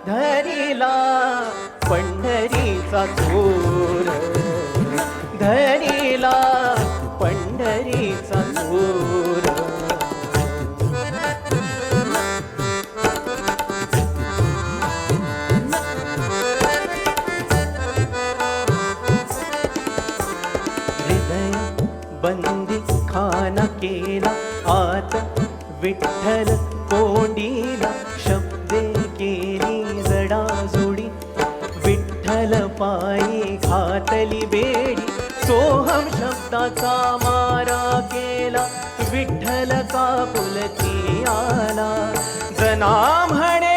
धरिला पंढरीचा चोर, धरिला पंढरीचा चोर. हृदय बंदी खाना केला आत विठ्ठल कोंडीला, शब्दे केली जडाजोडी विठ्ठल पायी घातली बेडी. सोहम शब्दाचा मारा केला विठ्ठल कापुलती आला, जना म्हणे